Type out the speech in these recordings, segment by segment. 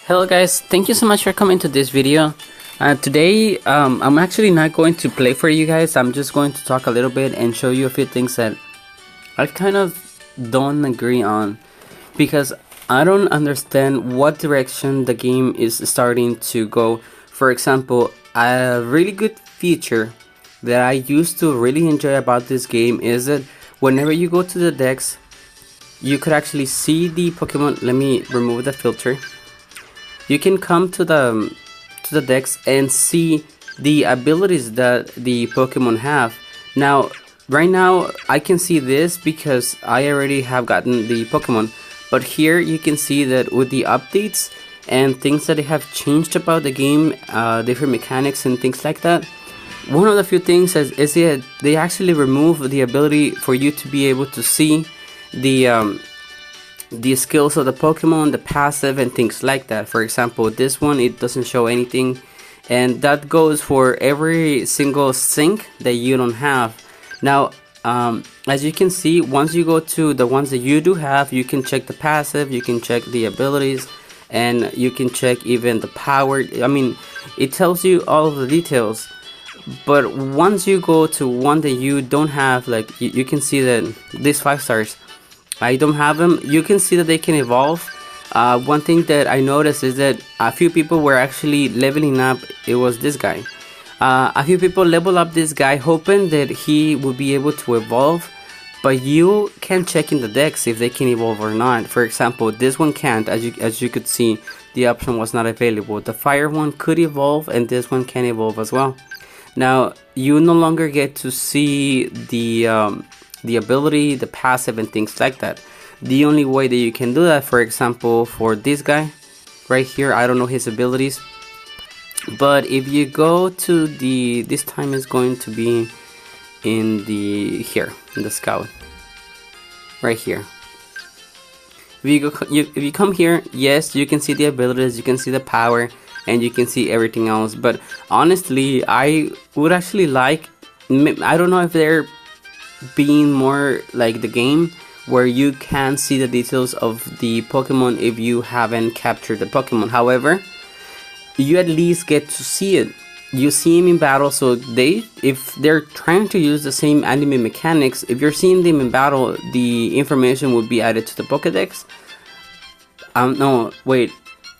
Hello guys, thank you so much for coming to this video. Today I'm actually not going to play for you guys. I'm just going to talk a little bit and show you a few things that I kind of don't agree on, because I don't understand what direction the game is starting to go. For example, a really good feature that I used to really enjoy about this game is that whenever you go to the decks, you could actually see the Pokemon. Let me remove the filter. You can come to the decks and see the abilities that the Pokemon have. Now, right now, I can see this because I already have gotten the Pokemon. But here you can see that with the updates and things that they have changed about the game, different mechanics and things like that, one of the few things is that they actually remove the ability for you to be able to see the skills of the Pokemon, the passive and things like that. For example, this one, it doesn't show anything, and that goes for every single sync that you don't have. Now, as you can see, once you go to the ones that you do have, you can check the passive, you can check the abilities, and you can check even the power. I mean, it tells you all of the details. But once you go to one that you don't have, like you can see that these 5 stars, I don't have them. You can see that they can evolve. One thing that I noticed is that a few people were actually leveling up. It was this guy. A few people level up this guy hoping that he would be able to evolve, but you can check in the decks if they can evolve or not. For example, this one can't. As you could see, the option was not available. The fire one could evolve, and this one can evolve as well. Now, you no longer get to see the ability, the passive and things like that. The only way that you can do that, for example, for this guy right here, I don't know his abilities, but if you go to this time is going to be in the scout right here. If you come here, yes, you can see the abilities, you can see the power, and you can see everything else. But honestly, I would actually like, I don't know if they're being more like the game where you can see the details of the Pokemon if you haven't captured the Pokemon. However, you at least get to see it. You see him in battle, so if they're trying to use the same anime mechanics, if you're seeing them in battle, the information would be added to the Pokedex. No, wait,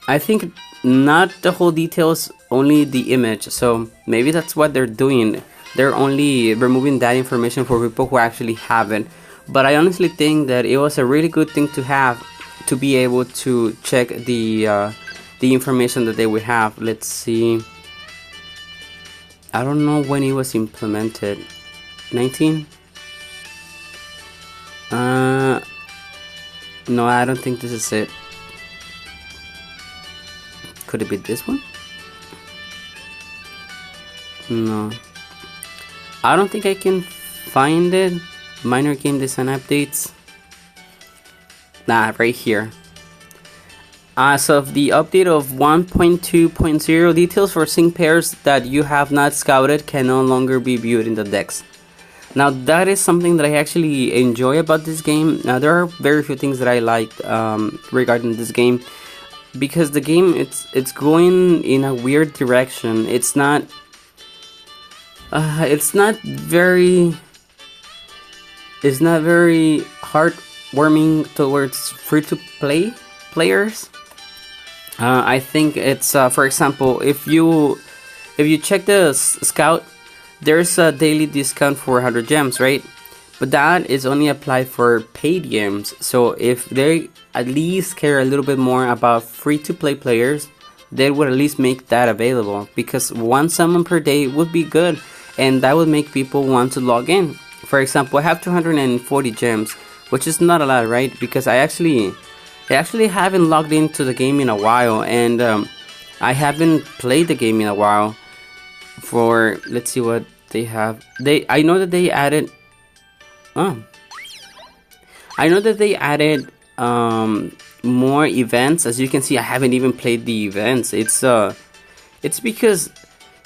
I think not the whole details, only the image. So maybe that's what they're doing. They're only removing that information for people who actually have it. But I honestly think that it was a really good thing to have, to be able to check the information that they would have. Let's see. I don't know when it was implemented. 19? No, I don't think this is it. Could it be this one? No. I don't think I can find it. Minor game design updates. Nah, right here. As of the update of 1.2.0, details for sync pairs that you have not scouted can no longer be viewed in the decks. Now, that is something that I actually enjoy about this game. Now, there are very few things that I like regarding this game, because the game it's going in a weird direction. It's not very heartwarming towards free-to-play players. I think it's for example, if you check the scout, there's a daily discount for 100 gems, right? But that is only applied for paid gems. So if they at least care a little bit more about free-to-play players, they would at least make that available, because one summon per day would be good, and that would make people want to log in. For example, I have 240 gems, which is not a lot, right? Because I actually haven't logged into the game in a while, and I haven't played the game in a while. For, let's see what they have. I know that they added. I know that they added more events. As you can see, I haven't even played the events. It's because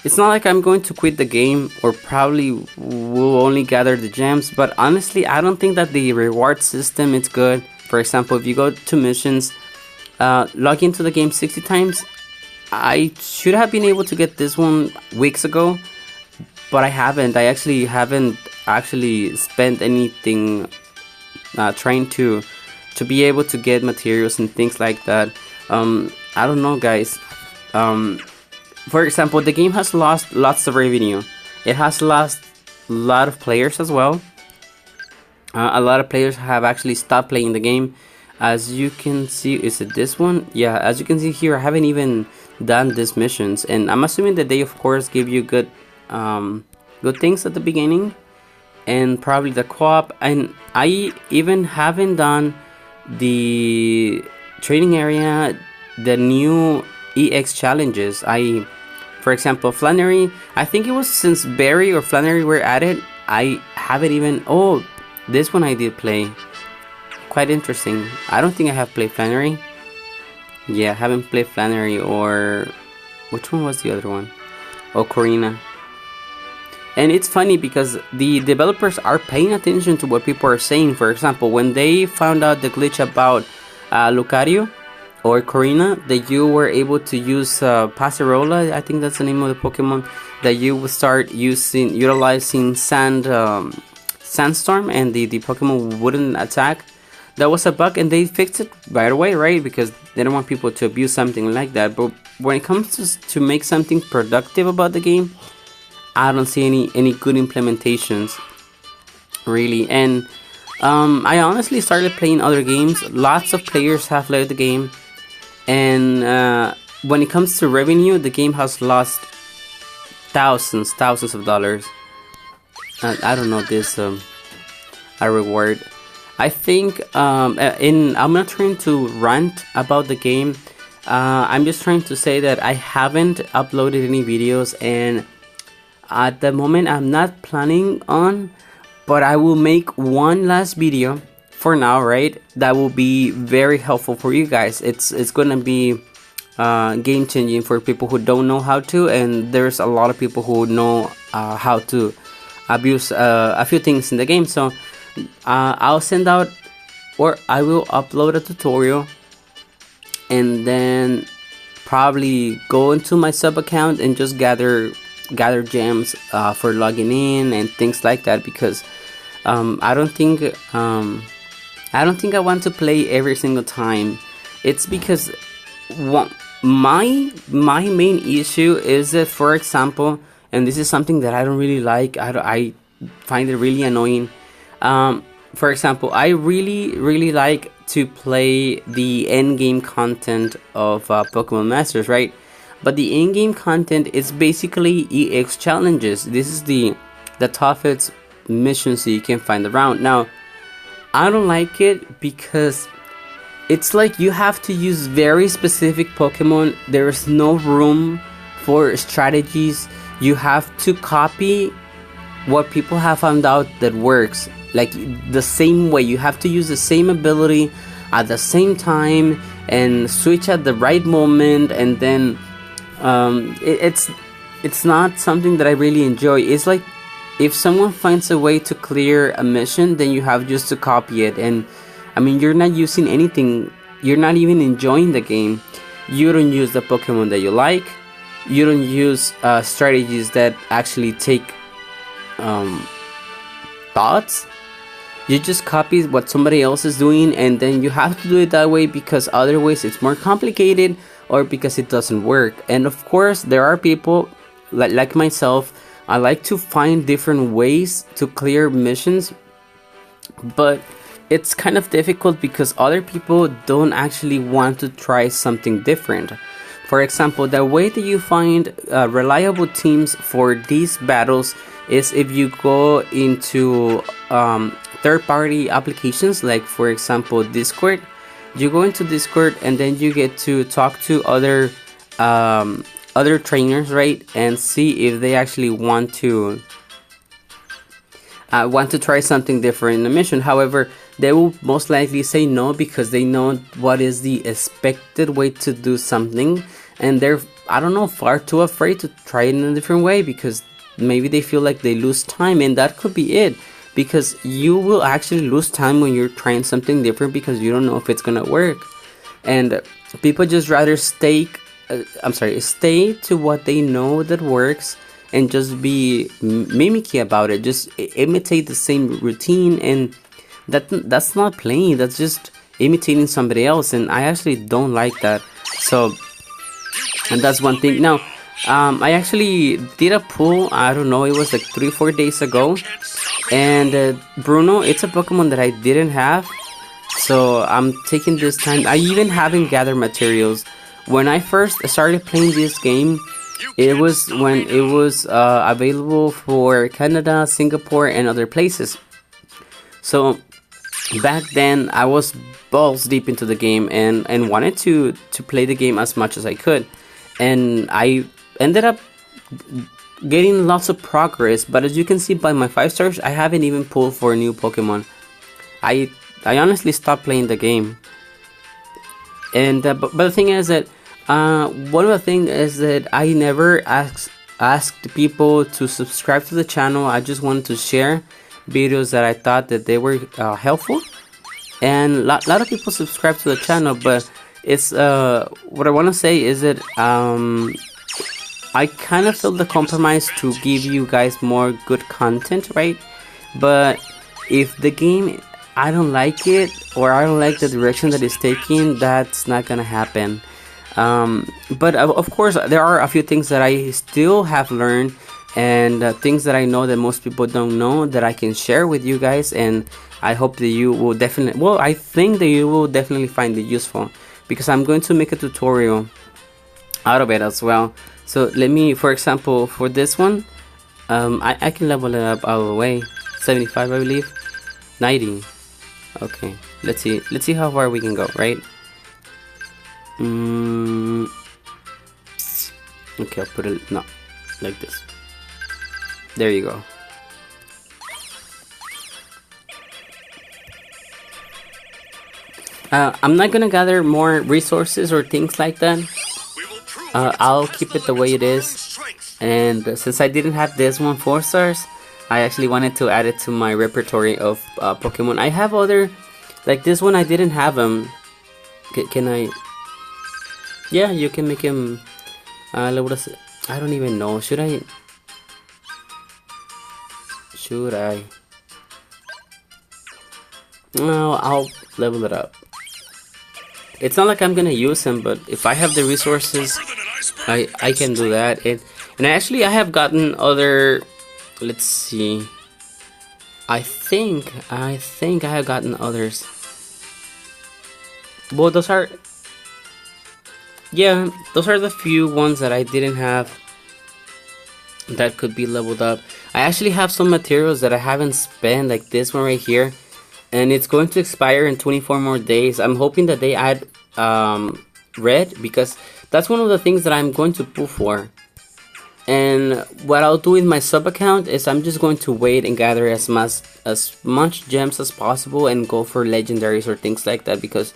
it's not like I'm going to quit the game, or probably will only gather the gems, but honestly, I don't think that the reward system is good. For example, if you go to missions, log into the game 60 times. I should have been able to get this one weeks ago, but I haven't. I actually haven't spent anything trying to be able to get materials and things like that. I don't know, guys. For example, the game has lost lots of revenue. It has lost a lot of players as well. A lot of players have actually stopped playing the game. As you can see, is it this one? Yeah, as you can see here, I haven't even done these missions, and I'm assuming that they of course give you good things at the beginning, and probably the co-op. And I even haven't done the training area, the new EX challenges. For example, Flannery, I think it was since Barry or Flannery were at it, I haven't even, oh, this one I did play. Quite interesting. I don't think I have played Flannery. Yeah, I haven't played Flannery, or which one was the other one? Oh, Corina. And it's funny because the developers are paying attention to what people are saying. For example, when they found out the glitch about Lucario or Corina, that you were able to use Passerola, I think that's the name of the Pokemon, that you would start utilizing Sandstorm, and the Pokemon wouldn't attack. That was a bug, and they fixed it right away, right? Because they don't want people to abuse something like that. But when it comes to make something productive about the game, I don't see any good implementations, really. And I honestly started playing other games. Lots of players have left the game, and when it comes to revenue, the game has lost thousands of dollars. I don't know this a reward. I think I'm not trying to rant about the game. I'm just trying to say that I haven't uploaded any videos, and at the moment I'm not planning on, but I will make one last video for now, right? That will be very helpful for you guys. It's gonna be game changing for people who don't know how to, and there's a lot of people who know how to abuse a few things in the game. So I'll send out, or I will upload a tutorial, and then probably go into my sub account and just gather gems for logging in and things like that, because I don't think I want to play every single time. It's because my main issue is that, for example, and this is something that I don't really like, I find it really annoying. For example, I really like to play the end game content of Pokemon Masters, right? But the end game content is basically EX challenges. This is the toughest missions that you can find around. Now, I don't like it because it's like you have to use very specific Pokemon. There is no room for strategies. You have to copy what people have found out that works, like the same way. You have to use the same ability at the same time and switch at the right moment, and then it's not something that I really enjoy. It's like if someone finds a way to clear a mission, then you have just to copy it, and I mean, you're not using anything, you're not even enjoying the game. You don't use the Pokemon that you like, you don't use strategies that actually take thoughts. You just copy what somebody else is doing, and then you have to do it that way because otherwise it's more complicated, or because it doesn't work. And of course, there are people like myself. I like to find different ways to clear missions, but it's kind of difficult because other people don't actually want to try something different. For example, the way that you find reliable teams for these battles is if you go into third-party applications, like for example Discord. You go into Discord, and then you get to talk to other trainers, right, and see if they actually want to try something different in the mission. However, they will most likely say no because they know what is the expected way to do something, and they're, I don't know, far too afraid to try it in a different way because maybe they feel like they lose time, and that could be it. Because you will actually lose time when you're trying something different because you don't know if it's gonna work. And people just rather stay to what they know that works and just be mimicky about it, just imitate the same routine, and that's not playing, that's just imitating somebody else, and I actually don't like that. So, and that's one thing. Now, I actually did a pull, I don't know, it was like 3-4 days ago, and Bruno, it's a Pokemon that I didn't have, so I'm taking this time. I even haven't gathered materials. When I first started playing this game, it was when it was available for Canada, Singapore, and other places. So back then, I was balls deep into the game and wanted to play the game as much as I could. And I ended up getting lots of progress, but as you can see by my 5 stars, I haven't even pulled for a new Pokemon. I honestly stopped playing the game. And but the thing is that one of the things is that I never asked people to subscribe to the channel. I just wanted to share videos that I thought that they were helpful, and a lot of people subscribe to the channel. But it's what I want to say is that I kind of feel the compromise to give you guys more good content, right? But if the game, I don't like it, or I don't like the direction that it's taking, that's not gonna happen. But of course, there are a few things that I still have learned, and things that I know that most people don't know that I can share with you guys, and I hope that you will definitely, well, I think that you will definitely find it useful, because I'm going to make a tutorial out of it as well. So let me, for example, for this one, I can level it up all the way, 75 I believe, 90. Okay, let's see how far we can go, right? Okay, I'll put it, no, like this. There you go. I'm not gonna gather more resources or things like that. I'll keep it the way it is. And since I didn't have this one 4 stars, I actually wanted to add it to my repertory of Pokemon. I have other, like this one I didn't have him. Can I? Yeah, you can make him. I don't even know. Should I? No, I'll level it up. It's not like I'm gonna use him, but if I have the resources, I can do that. And actually, I have gotten other. Let's see. I think I have gotten others. Well, those are. Yeah, those are the few ones that I didn't have that could be leveled up. I actually have some materials that I haven't spent, like this one right here, and it's going to expire in 24 more days. I'm hoping that they add red, because that's one of the things that I'm going to pull for. And what I'll do with my sub account is I'm just going to wait and gather as much gems as possible and go for legendaries or things like that, because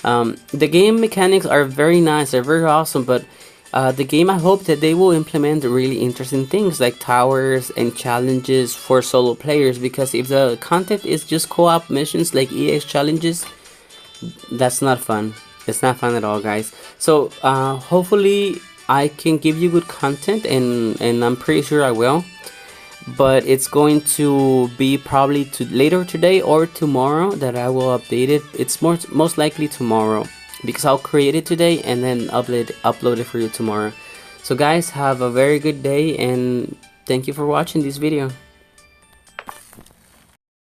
the game mechanics are very nice, they're very awesome, but the game, I hope that they will implement really interesting things like towers and challenges for solo players, because if the content is just co-op missions like EX challenges, that's not fun. It's not fun at all, guys. So hopefully I can give you good content, and I'm pretty sure I will. But it's going to be probably later today or tomorrow that I will update it. It's most likely tomorrow, because I'll create it today and then upload it for you tomorrow. So guys, have a very good day, and thank you for watching this video.